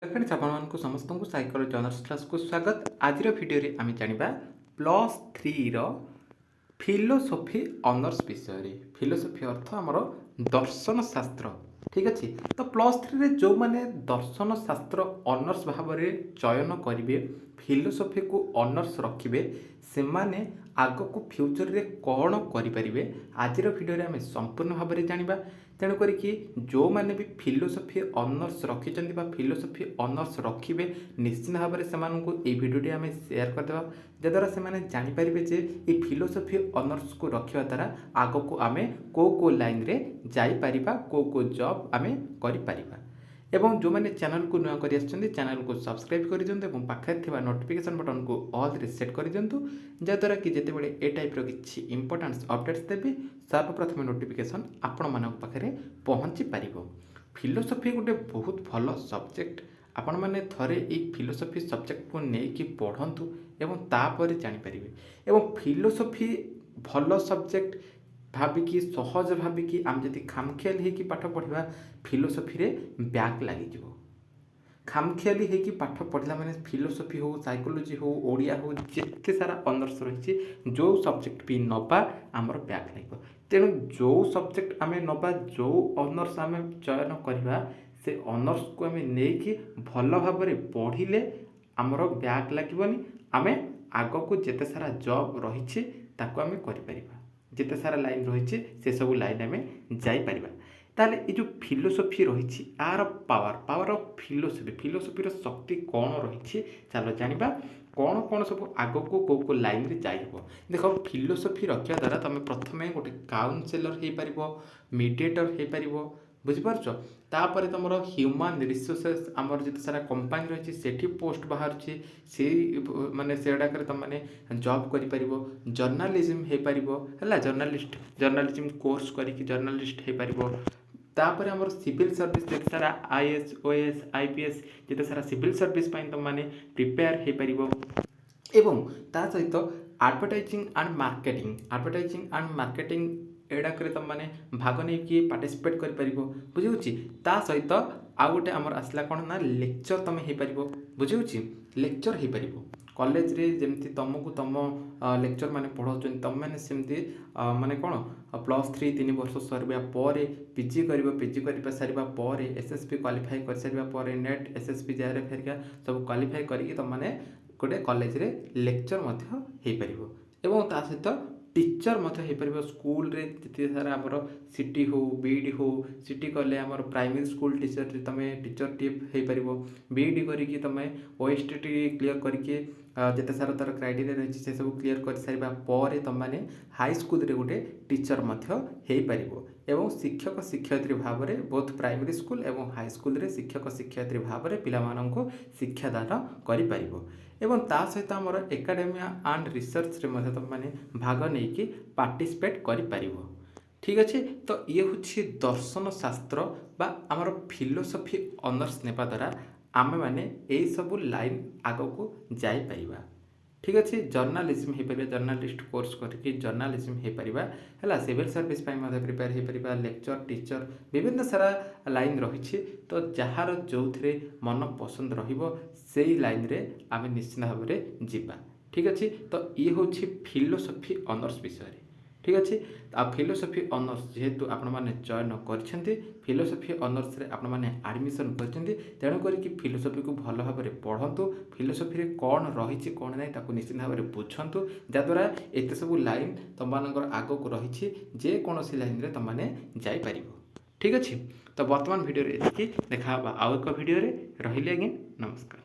Friends आपको समस्त को साइकोलॉजी ऑनर्स क्लास को स्वागत। आज भिडियो आम जाना +3 फिलोसफी ऑनर्स विषय। फिलोसफी अर्थ आमर दर्शन शास्त्र। ठीक अच्छे तो +3 जो मैंने दर्शन शास्त्र ऑनर्स भाव में चयन करेंगे फिलोसफी को ऑनर्स रखिए से माने आग को फ्यूचर रे कौन करें आज भिडियो आम संपूर्ण भाव में जाना। तेणुक जो मैंने भी फिलोसफी ऑनर्स रखिंट फिलोसफी ऑनर्स रखिए निश्चित भाव में से भिडियोटी आम सेयार करदे जद्वारा से जानीपर जे ये फिलोसफी ऑनर्स को रखा द्वारा आग को आम को लाइन रे जापर को जॉब आम कर एवं जो मैंने चैनल को नुआ कर चैनल को सब्सक्राइब कर दिंतु पाखे नोटिफिकेशन बटन को ऑल रे सेट कर दिंतु जद्वारा कि जितेबाला ए टाइप किसी इंपोर्टेंट अपडेट्स देवी सर्वप्रथम नोटिफिकेशन आपण मान पाखे पहुँची पार। फिलोसफी गोटे बहुत भल सब्जेक्ट आपण मैंने थरे एक फिलोसफी सब्जेक्ट को लेकिन पढ़ंतु एवं तापर जानीपर एवं फिलोसफी भल सब्जेक्ट भाविकी सहज भाविकी आम जदि खामखियाली होगी पाठ पढ़ा फिलोसफी रे बैक लग खामखियाली होगी पाठ पढ़ला माने फिलोसफी हो साइकोलॉजी हो ओडिया हो जिते सारा ऑनर्स रही जो सब्जेक्ट भी नवा आमर बैक लगे तेणु जो सब्जेक्ट आम नवा जो ऑनर्स आम चयन करवा से ऑनर्स को आम नहीं भल भाव में पढ़िले आमर बैक लगनी आम आग को जिते सारा जॉब रही आम कर जिते सारा लाइन रही से सब लाइन आम जापर ताले ये जो फिलोसफी रही आर पावर ऑफ फिलोसफी फिलोसफीर शक्ति कौन रही चलो जाना कौन कौन सब आग को लाइन रे जाइब देख फिलोसफी रखा द्वारा तुम प्रथम गोटे काउनसिलर हो पार मीडिएटर हो पार बुझिपार तापर तुम ह्यूमन रिसोर्सेस आमर जिते सारा कंपानी रही सेठी पोस्ट बाहर से माने सेडाक तुम मैंने जॉब कर जर्नालीजम हो पार है जर्नालीजम कोर्स करके जर्नालीस्ट हो पार तापर आमर सिविल सर्विस जिते सारा आईएएस ओएएस आईपीएस जिते सारा सिविल सर्विस तुम मैंने प्रिपेयर हो पार एवं ता सहित आडभर्टाइजिंग एंड मार्केटिंग एडाक तुम मैंने भाग नहीं कि पार्टिसिपेट कर बुझे ता सहित आउ गोटे आमर आसला कौन ना लेक्चर तुम हो पार बुझे लेक्चर हो पार कॉलेज रे जमती तुमको तुम लेक्चर माने पढ़ाऊँ तुम मैंने सेमती माने कौन +3 3 वर्ष सरवा पर पीजी कर सारापर एसएसपी क्वालिफाई कर सारापर नेट एसएसपी जेआरएफ फेरिका सब क्वालिफाई करके तुम मैंने गोटे कॉलेज रे लेक्चर हो पार एवं ता सहित टीचर हो पार स्कूल रे जिते सारा आमर सिटी हो बीईडी हो सिटी कले आमर प्राइमरी स्कूल टीचर तुम टीचर टीप हो पार बीईडी करके तुम ओएसटीटी क्लीयर करके जिते सारा तार क्राइटेरिया रही से सब क्लीयर कर सारापर तुम मैंने हाई स्कूल रे गोटे टीचर हो पार एवं शिक्षक शिक्षयित्री भाव में बोथ प्राइमरी स्कूल एवं हाई स्कूल रे शिक्षक शिक्षयित्री भाव में पिलामानंको शिक्षादान कर एवं ता सहित आमर एकाडेमिया एंड रिसर्च रे तुम मैंने भाग नहीं पार्टिसिपेट कर। ठीक अच्छे तो ये हूँ दर्शन शास्त्र बा आमर फिलोसफी ऑनर्स नेबा द्वारा आम मैंने यही सब लाइन आग को जापर। ठीक अच्छे जर्नालीजम हो पार जर्नालीस्ट कोर्स करके जर्नालीजम हो पार है सिविल सर्विस प्रिपेयर हो पार लेक्चर टीचर विभिन्न सारा लाइन रही तो जार जो मन पसंद रही लाइन रे आम निश्चित भाव में जीवा। ठीक अच्छे तो ये हूँ फिलोसफी ऑनर्स विषय। ठीक अच्छे आ फिलोसफी ऑनर्स जेहेतु आपण मैंने चयन कर फिलोसफी ऑनर्स रे आपण मैंने एडमिशन कर तेणुक फिलोसफी को भल भाव में पढ़ंतु फिलोसफी रे कौन रही कौन ना निश्चित भाव में बुझंतु जद्वारा एत सब लाइन तुम मानकर आग को रही जेकोसी लाइन रे तुम मैंने जापर। ठीक अच्छे तो वर्तमान वीडियो देखा आउ एक वीडियो रही आज्ञा नमस्कार।